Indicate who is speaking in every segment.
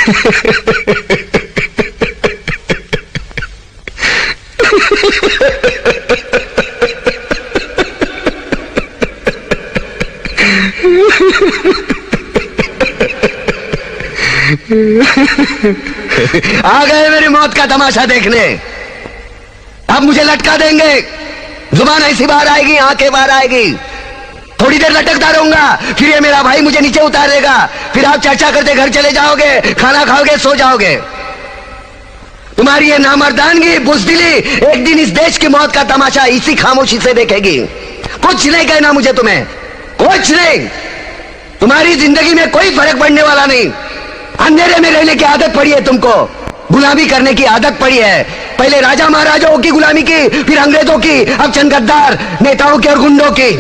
Speaker 1: आ गए मेरी मौत का तमाशा देखने। अब मुझे लटका देंगे, जुबान ऐसी बाहर आएगी, आंखें बाहर आएगी, थोड़ी देर लटकता रहूंगा, फिर ये मेरा भाई मुझे नीचे उतार देगा, फिर आप चर्चा करते घर चले जाओगे, खाना खाओगे, सो जाओगे। तुम्हारी ये नामर्दानगी, बुज़दिली एक दिन इस देश की मौत का तमाशा इसी खामोशी से देखेगी। कुछ नहीं कहना मुझे, तुम्हें कुछ नहीं। तुम्हारी जिंदगी में कोई फर्क पड़ने वाला नहीं। अंधेरे में रहने की आदत पड़ी है तुमको, गुलामी करने की आदत पड़ी है। पहले राजा महाराजाओं की गुलामी की, फिर अंग्रेजों की, अब चंद गद्दार नेताओं की और गुंडों की।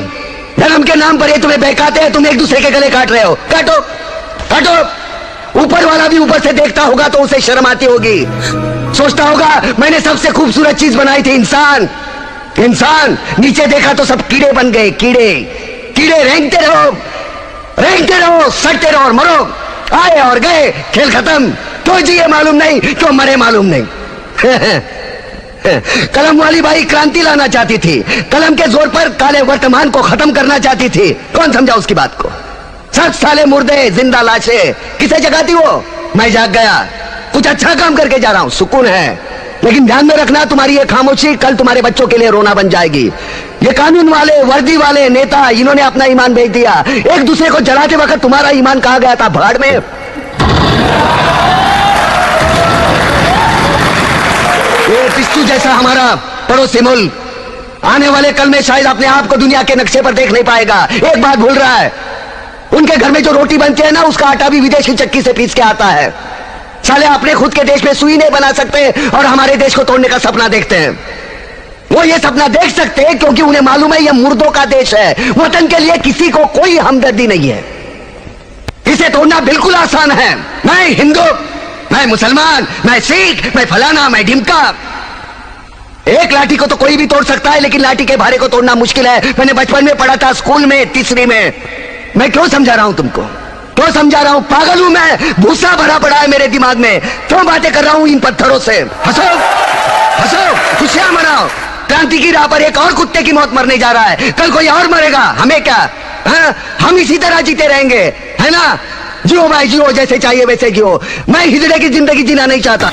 Speaker 1: धर्म के नाम पर ये तुम्हें बहकाते हैं, तुम एक दूसरे के गले काट रहे हो। काटो काटो। ऊपर वाला भी ऊपर से देखता होगा तो उसे शर्म आती होगी, सोचता होगा मैंने सबसे खूबसूरत चीज बनाई थी, इंसान। इंसान नीचे देखा तो सब कीड़े बन गए, कीड़े कीड़े। रेंगते रहो, सड़ते रहो और मरो। आए और गए, खेल खत्म। क्यों जिए मालूम नहीं, क्यों मरे मालूम नहीं। कलम वाली बाई क्रांति लाना चाहती थी, कलम के जोर पर काले वर्तमान को खत्म करना चाहती थी। कौन समझा उसकी बात को? सब साले मुर्दे, जिंदा लाशें किसे जगाती वो? मैं जाग गया, कुछ अच्छा काम करके जा रहा हूं, सुकून है। लेकिन ध्यान में रखना, तुम्हारी ये खामोशी कल तुम्हारे बच्चों के लिए रोना बन जाएगी। ये कानून वाले, वर्दी वाले नेता, इन्होंने अपना ईमान बेच दिया। एक दूसरे को जलाते वक्त तुम्हारा ईमान कहां गया था? भाड़ में। ये पिस्तू जैसा हमारा पड़ोसी मुल्क आने वाले कल में शायद अपने आप को दुनिया के नक्शे पर देख नहीं पाएगा। एक बात भूल रहा है, उनके घर में जो रोटी बनती है ना, उसका आटा भी विदेशी चक्की से पीस के आता है। साले अपने खुद के देश में सुई नहीं बना सकते और हमारे देश को तोड़ने का सपना देखते हैं। वो ये सपना देख सकते हैं क्योंकि उन्हें मालूम है ये मुर्दों का देश है। वतन के लिए किसी को कोई हमदर्दी नहीं है। इसे तोड़ना बिल्कुल आसान है। मैं हिंदू, मैं मुसलमान, मैं सिख, मैं फलाना, मैं ढिमका। एक लाठी को तो कोई भी तोड़ सकता है, लेकिन लाठी के भारे को तोड़ना मुश्किल है। मैंने बचपन में पढ़ा था, स्कूल में, तीसरी में। मैं क्यों समझा रहा हूं तुमको? क्यों समझा रहा हूं? पागल हूं मैं, भूसा भरा पड़ा है मेरे दिमाग में। क्यों बातें कर रहा हूं इन पत्थरों से? हंसो हंसो, खुशियां मनाओ। क्रांति की राह पर एक और कुत्ते की मौत मरने जा रहा है, कल कोई और मरेगा। हमें क्या? हम इसी तरह जीते रहेंगे, है ना? जियो भाई जियो, जैसे चाहिए वैसे जियो। मैं हिजड़े की जिंदगी जीना नहीं चाहता।